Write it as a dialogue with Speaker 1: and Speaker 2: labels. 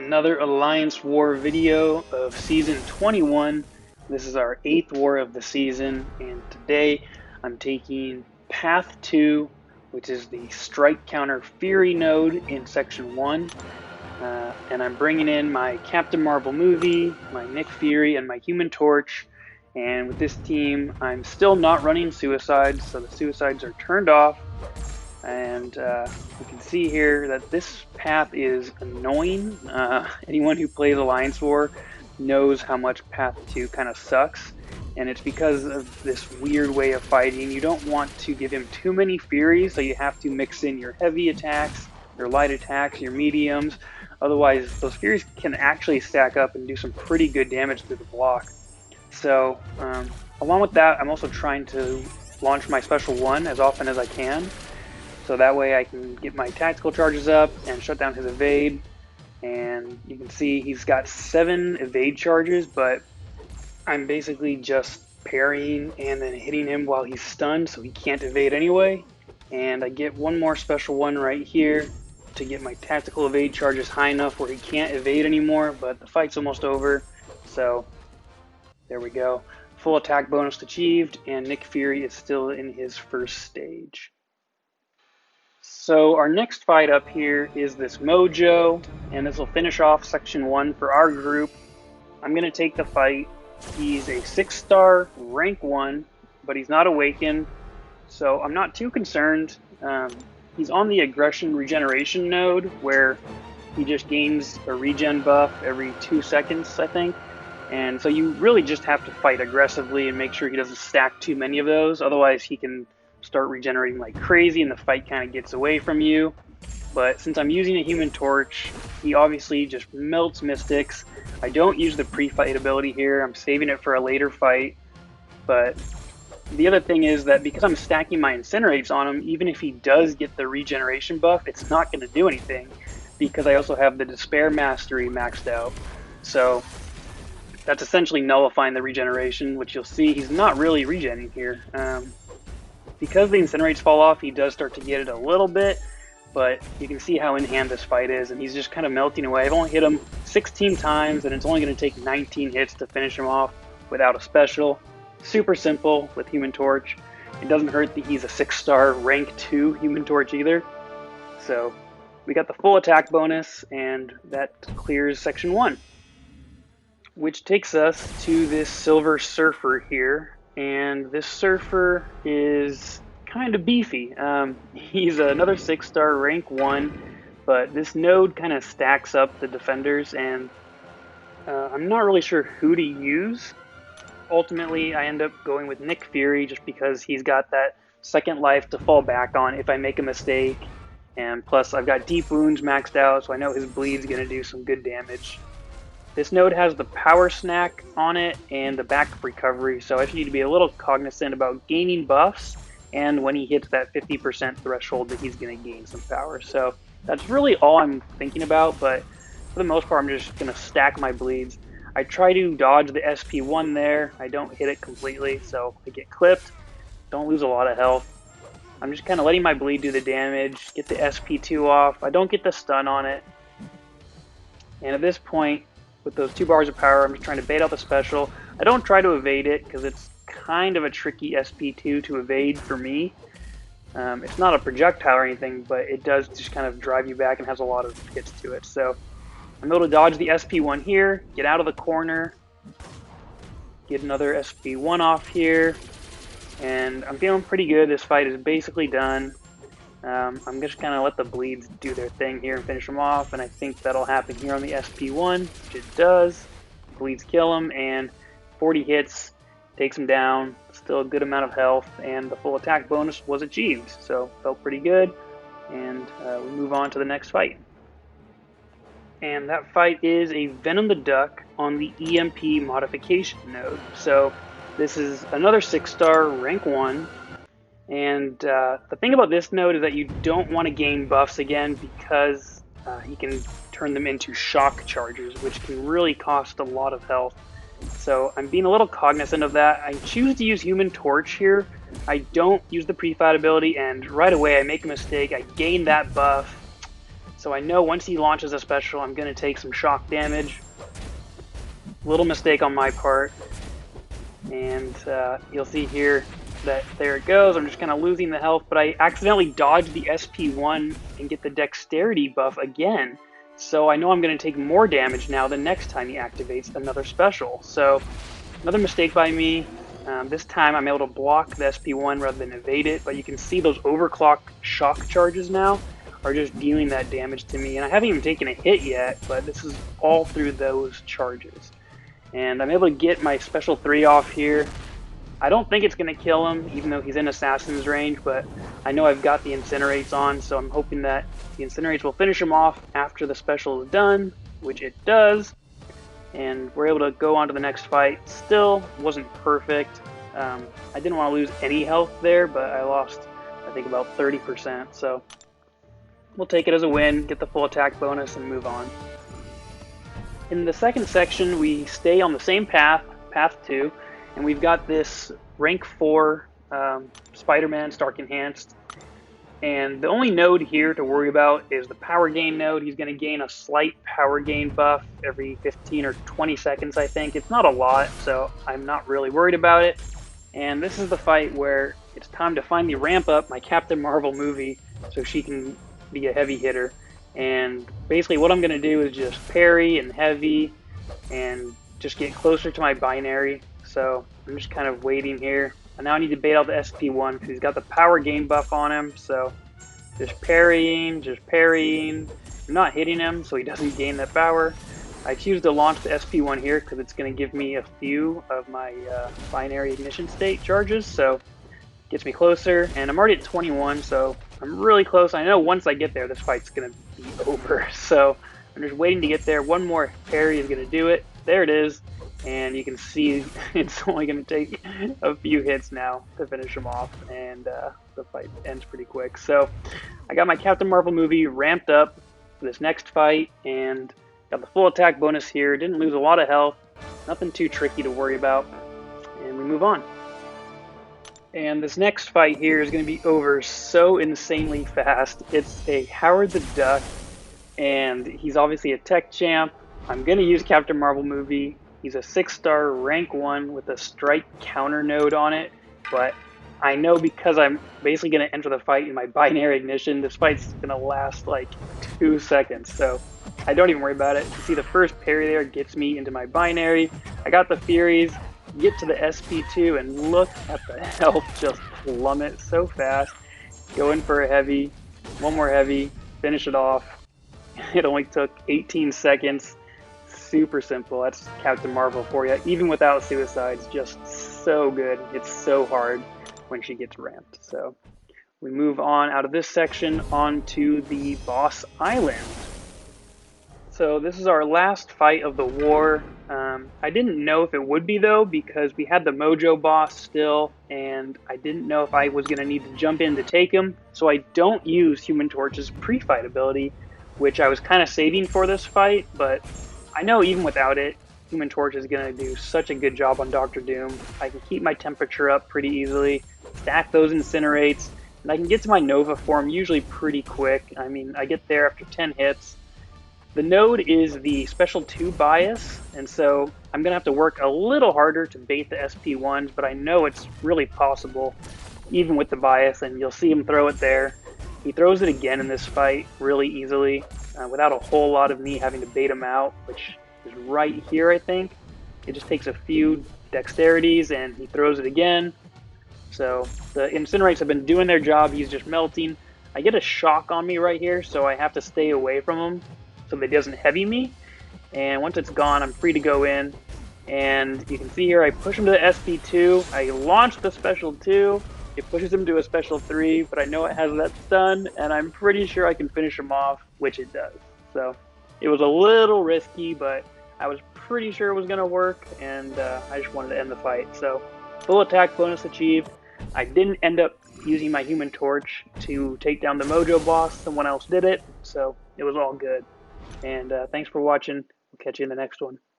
Speaker 1: another Alliance War video of Season 21. This is our 8th war of the season, and today I'm taking Path 2, which is the Strike Counter Fury node in Section 1. And I'm bringing in my Captain Marvel movie, my Nick Fury, and my Human Torch. And with this team, I'm still not running suicides, so the suicides are turned off. And you can see here that this path is annoying. Anyone who plays Alliance War knows how much Path 2 kind of sucks. And it's because of this weird way of fighting. You don't want to give him too many Furies, so you have to mix in your heavy attacks, your light attacks, your mediums. Otherwise, those Furies can actually stack up and do some pretty good damage through the block. So, along with that, I'm also trying to launch my Special 1 as often as I can. So that way I can get my tactical charges up and shut down his evade. And you can see he's got 7 evade charges, but I'm basically just parrying and then hitting him while he's stunned so he can't evade anyway. And I get one more Special 1 right here to get my tactical evade charges high enough where he can't evade anymore, but the fight's almost over. So there we go. Full attack bonus achieved, and Nick Fury is still in his first stage. So our next fight up here is this Mojo, and this will finish off Section 1 for our group. I'm going to take the fight. He's a 6-star, rank 1, but he's not awakened, so I'm not too concerned. He's on the aggression regeneration node, where he just gains a regen buff every 2 seconds, I think. And so you really just have to fight aggressively and make sure he doesn't stack too many of those, otherwise he can start regenerating like crazy and the fight kind of gets away from you. But since I'm using a Human Torch, he obviously just melts Mystics. I don't use the pre-fight ability here, I'm saving it for a later fight. But the other thing is that because I'm stacking my Incinerates on him, even if he does get the regeneration buff, it's not going to do anything because I also have the Despair Mastery maxed out. So that's essentially nullifying the regeneration, which you'll see he's not really regenning here. Because the Incinerates fall off, he does start to get it a little bit, but you can see how in hand this fight is, and he's just kind of melting away. I've only hit him 16 times, and it's only going to take 19 hits to finish him off without a special. Super simple with Human Torch. It doesn't hurt that he's a 6-star rank 2 Human Torch either. So we got the full attack bonus, and that clears Section 1. Which takes us to this Silver Surfer here. And this Surfer is kind of beefy. He's another 6-star rank 1, but this node kind of stacks up the defenders, and I'm not really sure who to use. Ultimately, I end up going with Nick Fury just because he's got that second life to fall back on if I make a mistake. And plus, I've got Deep Wounds maxed out, so I know his bleed's going to do some good damage. This node has the power snack on it and the backup recovery, so I just need to be a little cognizant about gaining buffs and when he hits that 50% threshold that he's going to gain some power. So that's really all I'm thinking about, but for the most part I'm just going to stack my bleeds. I try to dodge the SP1 there. I don't hit it completely, so I get clipped. Don't lose a lot of health. I'm just kind of letting my bleed do the damage, get the SP2 off. I don't get the stun on it. And at this point, with those 2 bars of power, I'm just trying to bait out the special. I don't try to evade it because it's kind of a tricky SP2 to evade for me. It's not a projectile or anything, but it does just kind of drive you back and has a lot of hits to it. So I'm able to dodge the SP1 here, get out of the corner, get another SP1 off here, and I'm feeling pretty good. This fight is basically done. I'm just kind of let the bleeds do their thing here and finish them off, and I think that'll happen here on the SP1, which it does. Bleeds kill him, and 40 hits takes him down. Still a good amount of health, and the full attack bonus was achieved, so felt pretty good. And we move on to the next fight. And that fight is a Venom the Duck on the EMP modification node. So this is another 6-star rank 1. And the thing about this node is that you don't want to gain buffs again because he can turn them into shock charges, which can really cost a lot of health. So I'm being a little cognizant of that. I choose to use Human Torch here. I don't use the pre-fight ability, and right away I make a mistake. I gain that buff. so I know once he launches a special, I'm going to take some shock damage. Little mistake on my part. And you'll see here that there it goes. I'm just kind of losing the health, but I accidentally dodged the SP1 and get the dexterity buff again. So I know I'm going to take more damage now the next time he activates another special. So another mistake by me. This time I'm able to block the SP1 rather than evade it, but you can see those overclock shock charges now are just dealing that damage to me. And I haven't even taken a hit yet, but this is all through those charges. And I'm able to get my special 3 off here. I don't think it's going to kill him, even though he's in Assassin's range, but I know I've got the Incinerates on, so I'm hoping that the Incinerates will finish him off after the special is done, which it does. And we're able to go on to the next fight. Still wasn't perfect. I didn't want to lose any health there, but I lost, I think, about 30%. So we'll take it as a win, get the full attack bonus, and move on. In the second section, we stay on the same path, path 2, and we've got this rank 4 SpiderMan Stark Enhanced. And the only node here to worry about is the power gain node. He's going to gain a slight power gain buff every 15 or 20 seconds, I think. It's not a lot, so I'm not really worried about it. And this is the fight where it's time to finally ramp up my Captain Marvel movie so she can be a heavy hitter. And basically what I'm going to do is just parry and heavy and just get closer to my binary. So I'm just kind of waiting here. And now I need to bait out the SP1 because he's got the power gain buff on him. So just parrying. I'm not hitting him so he doesn't gain that power. I choose to launch the SP1 here because it's going to give me a few of my binary ignition state charges. So it gets me closer. And I'm already at 21, so I'm really close. I know once I get there, this fight's going to be over. So I'm just waiting to get there. One more parry is going to do it. There it is. And you can see it's only going to take a few hits now to finish him off, and the fight ends pretty quick. So I got my Captain Marvel movie ramped up for this next fight, and got the full attack bonus here. Didn't lose a lot of health, nothing too tricky to worry about, and we move on. And this next fight here is going to be over so insanely fast. It's a Howard the Duck, and he's obviously a tech champ. I'm going to use Captain Marvel movie. He's a 6-star rank 1 with a strike counter node on it, but I know because I'm basically going to enter the fight in my binary ignition, this fight's going to last like 2 seconds, so I don't even worry about it. You see the first parry there gets me into my binary. I got the Furies, get to the SP2, and look at the health just plummet so fast. Go in for a heavy, one more heavy, finish it off. It only took 18 seconds. Super simple. That's Captain Marvel for you. Even without suicides, just so good. It's so hard when she gets ramped. So we move on out of this section onto the boss island. So this is our last fight of the war. I didn't know if it would be though, because we had the Mojo Boss still, and I didn't know if I was going to need to jump in to take him. So I don't use Human Torch's pre-fight ability, which I was kind of saving for this fight, but I know even without it, Human Torch is going to do such a good job on Dr. Doom. I can keep my temperature up pretty easily, stack those Incinerates, and I can get to my Nova form usually pretty quick. I mean, I get there after 10 hits. The node is the Special 2 bias, and so I'm going to have to work a little harder to bait the SP1s, but I know it's really possible, even with the bias, and you'll see him throw it there. He throws it again in this fight really easily. Without a whole lot of me having to bait him out, which is right here, I think. It just takes a few dexterities and he throws it again. So the Incinerates have been doing their job. He's just melting. I get a shock on me right here, so I have to stay away from him so that he doesn't heavy me. And once it's gone, I'm free to go in. And you can see here, I push him to the SP2. I launch the Special 2. It pushes him to a Special 3, but I know it has that stun, and I'm pretty sure I can finish him off, which it does. So it was a little risky, but I was pretty sure it was going to work, and I just wanted to end the fight. So full attack bonus achieved. I didn't end up using my Human Torch to take down the Mojo Boss. Someone else did it, so it was all good. And thanks for watching. We'll catch you in the next one.